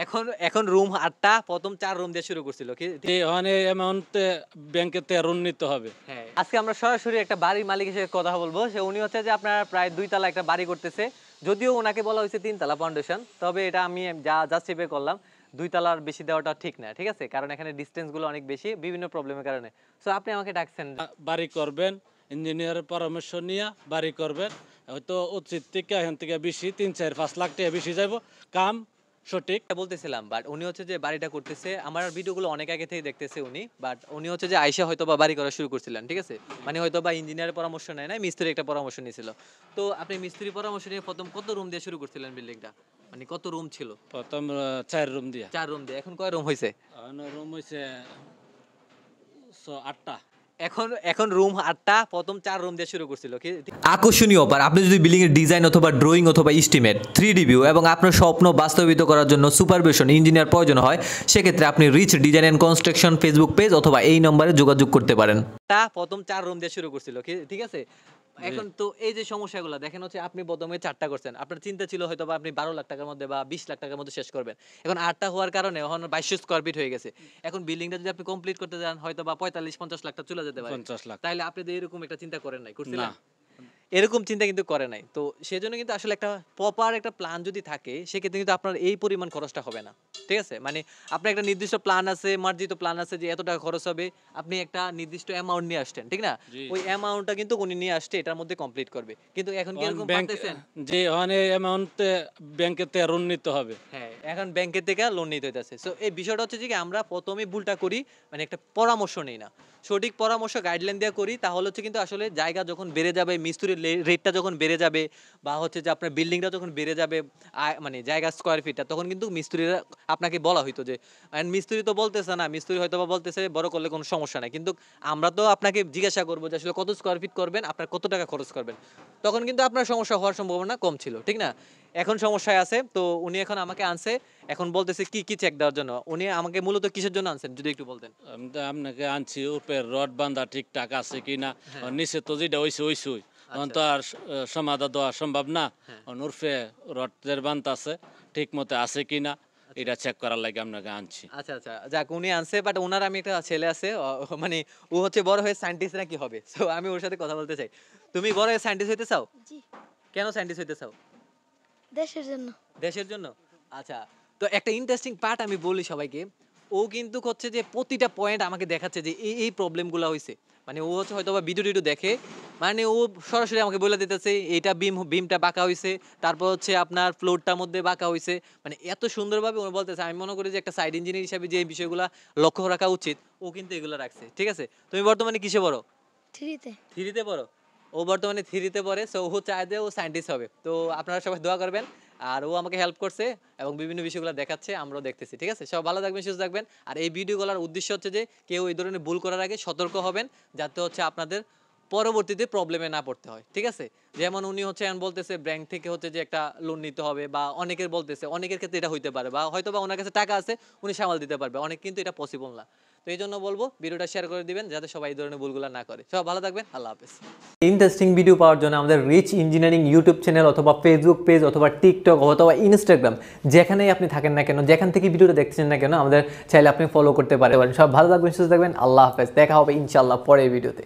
এখন এখন রুম ৮টা, প্রথম ৪ রুম দিয়ে শুরু করছিল কি? এই অ্যামাউন্টে ব্যাংকেতে ঋণ নিতে হবে। হ্যাঁ, আজকে আমরা সরাসরি একটা বাড়ির মালিকের সাথে কথা বলবো। উনি হচ্ছে যে আপনার প্রায় ২ তলা একটা বাড়ি করতেছে। যদিও উনাকে বলা হয়েছে ৩ তলা ফাউন্ডেশন। তবে এটা আমি যা জাস্টিফাই করলাম ২ তলার বেশি দেওয়াটা ঠিক না। ঠিক আছে? কারণ এখানে ডিসট্যান্স গুলো অনেক বেশি বিভিন্ন প্রবলেমের কারণে। সো আপনি আমাকে ডাকছেন। বাড়ি করবেন, ইঞ্জিনিয়ারের পরামর্শ নিয়ে বাড়ি করবেন। হয়তো উচিত থেকে এখান থেকে বেশি ৩, ৪, ৫ লাখ টাকা বেশি যাব। কাম সঠিক বলতেছিলাম বাট উনি হচ্ছে যে বাড়িটা করতেছে। আমার ভিডিওগুলো অনেক আগে থেকে দেখতেছে উনি। বাট উনি হচ্ছে যে আইসা হয়তোবা বাড়ি করা শুরু করছিলেন। ঠিক আছে? মানে হয়তোবা ইঞ্জিনিয়ারের পরামর্শ নেয় নাই, মিস্ত্রির একটা পরামর্শ নিয়েছিল। তো আপনি মিস্ত্রির পরামর্শ নিয়ে প্রথম কত রুম দিয়ে শুরু করছিলেন বিল্ডিংটা? মানে কত রুম ছিল? প্রথম ৪ রুম দিয়া। ৪ রুম দিয়ে। এখন কয় রুম হইছে? রুম হয়েছে ৮টা। এখন রুম ৮টা, প্রথম ৪ রুম দিয়ে শুরু করছিল কি? আকর্ষণীয় অফার। আপনি যদি বিল্ডিং এর ডিজাইন অথবা ড্রয়িং অথবা এস্টিমেট 3D ভিউ এবং আপনার স্বপ্ন বাস্তবায়িত করার জন্য সুপারভিশন ইঞ্জিনিয়ার প্রয়োজন হয়, সেক্ষেত্রে আপনি Rich Design and Construction Facebook page অথবা এই নম্বরে যোগাযোগ করতে পারেন। প্রথম ৪ রুম দিয়ে শুরু করছিল কি? ঠিক আছে? এখন তো এই যে সমস্যাগুলো দেখেন হচ্ছে আপনি প্রথমে ৪টা করছেন। আপনার চিন্তা ছিল হয়তো বা আপনি ১২ লাখ টাকার মধ্যে বা ২০ লাখ টাকার মধ্যে শেষ করবেন। এখন ৮টা হওয়ার কারণে এখন ২২০০ স্কয়ার ফিট হয়ে গেছে। এখন বিল্ডিংটা যদি আপনি কমপ্লিট করতে যান হয়তো বা ৪৫-৫০ লাখ টাকা চলে যেতে পারে। ৫০ লাখ। তাইলে আপনি তো এরকম একটা চিন্তা করেন নাই, করছিলেন? না। এরকম চিন্তা কিন্তু করে নাই। তো সেজন্য কিন্তু আসলে একটা প্রপার একটা প্ল্যান যদি থাকে সেক্ষেত্রে কিন্তু আপনার এই পরিমাণ খরচটা হবে না। ঠিক আছে? মানে আপনার একটা নির্দিষ্ট প্ল্যান আছে, মার্জিত প্ল্যান আছে যে এত টাকা খরচ হবে। আপনি একটা নির্দিষ্ট অ্যামাউন্ট নিয়ে আসছেন। ঠিক না? জি। ওই অ্যামাউন্টটা কিন্তু উনি নিয়ে আসছে এটার মধ্যে কমপ্লিট করবে। কিন্তু এখন কি এরকম ব্যাংক পারতেছেন? যে এই অ্যামাউন্টে ব্যাংকেতে ঋণ নিতে হবে। হ্যাঁ, এখন ব্যাংকের থেকে লোন নিতে হইতাছে। সো এই বিষয়টা হচ্ছে যে কি আমরা ১ম এই ভুলটা করি, মানে একটা পরামর্শ নেই না। সঠিক পরামর্শ গাইডলাইন দিয়ে করি তাহলে হচ্ছে কিন্তু আসলে জায়গা যখন বেড়ে যাবে, মিস্ত্রির রেটটা যখন বেড়ে যাবে বা হচ্ছে যে আপনার বিল্ডিংটা যখন বেড়ে যাবে মানে জায়গা স্কয়ার ফিটটা তখন কিন্তু মিস্ত্রিরা আপনাকে বলা হইতো যে মিস্ত্রি তো বলতেছে না, মিস্ত্রি হয়তোবা বলতেছে বড় করলে কোনো সমস্যা নাই। কিন্তু আমরা তো আপনাকে জিজ্ঞাসা করব যে আসলে কত স্কয়ার ফিট করবেন, আপনার কত টাকা খরচ করবেন। তখন কিন্তু আপনার সমস্যা হওয়ার সম্ভাবনা কম ছিল। ঠিক না? এখন সমস্যায় আছে। তো উনি এখন আমাকে আনছে। এখন বলতেছে কি চেক দেওয়ার জন্য। উনি আমাকে মূলত কিসের জন্য আনছেন যদি একটু বলতেন? আমি তো আপনাকে আনছি উপরে রড বাঁধা ঠিকঠাক আছে কিনা। হ্যাঁ। আর নিচে তো যেটা হইছে তখন তো আর সমাধা দেওয়া সম্ভব না। হ্যাঁ। উর্ফে রডের বান্ধ আছে ঠিক মতো আছে কিনা এটা চেক করার লাগে আপনাকে আনছি। আচ্ছা, আচ্ছা। যাক উনি আনছে বাট উনার আমি একটা ছেলে আছে মানে ও হচ্ছে বড় হয়ে সায়েন্টিস্ট নাকি হবে। সো আমি ওর সাথে কথা বলতে চাই। তুমি বড় হয়ে সায়েন্টিস্ট হইতে চাও? জি, কেন সায়েন্টিস্ট হইতে চাও? দেশের জন্য। দেশের জন্য? আচ্ছা। তো একটা ইন্টারেস্টিং পার্ট আমি বলি সবাইকে। ও কিন্তু হচ্ছে যে প্রতিটা পয়েন্ট আমাকে দেখাচ্ছে যে এই প্রবলেম গুলা হইছে। মানে ও হচ্ছে হয়তোবা ভিডিও দেখে। মানে ও সরাসরি আমাকে বলে দিতেছে এইটা বিমটা বাঁকা হইছে। তারপর হচ্ছে আপনার ফ্লোরটার মধ্যে বাঁকা হইছে। মানে এত সুন্দরভাবে ও বলতেছে আমি মনে করি যে একটা সাইড ইঞ্জিনিয়ার হিসেবে যে এই বিষয়গুলা লক্ষ্য রাখা উচিত, ও কিন্তু এগুলো রাখছে। ঠিক আছে? তুমি বর্তমানে কিসে পড়ো? 3 তে। 3 তে পড়ো? ও বর্তমানে 3 তে পড়ে। সো ও চায় যে ও সায়েন্টিস্ট হবে। তো আপনারা সবাই দোয়া করবেন। আর ও আমাকে হেল্প করছে এবং বিভিন্ন বিষয়গুলো দেখাচ্ছে, আমরাও দেখতেছি। ঠিক আছে? সবাই ভালো থাকবেন, সুস্থ থাকবেন। আর এই ভিডিওগুলোর উদ্দেশ্য হচ্ছে যে কেউ এই ধরনের ভুল করার আগে সতর্ক হবেন যাতে হচ্ছে আপনাদের পরবর্তীতে প্রবলেমে না পড়তে হয়। ঠিক আছে? যেমন উনি হচ্ছে এখন বলতেছে ব্যাংক থেকে হচ্ছে যে একটা লোন নিতে হবে বা অনেকের বলতেছে, অনেকের ক্ষেত্রে এটা হইতে পারে বা হয়তোবা ওনার কাছে টাকা আছে, উনি সামাল দিতে পারবে। অনেক কিন্তু এটা পসিবল না। তো এইজন্য বলবো ভিডিওটা শেয়ার করে দিবেন যাতে সবাই এই ধরনের ভুলগুলো না করে। সবাই ভালো থাকবেন। আল্লাহ হাফেজ। ইন্টারেস্টিং ভিডিও পাওয়ার জন্য আমাদের রিচ ইঞ্জিনিয়ারিং ইউটিউব চ্যানেল অথবা ফেসবুক পেজ অথবা টিকটক অথবা ইনস্টাগ্রাম যেখানেই আপনি থাকেন না কেন, যেখান থেকে ভিডিওটা দেখছেন না কেন, আমাদের চাইলে আপনি ফলো করতে পারেন। সব ভালো থাকবেন, সুস্থ থাকবেন। আল্লাহ হাফেজ। দেখা হবে ইনশাআল্লাহ পরের ভিডিওতে।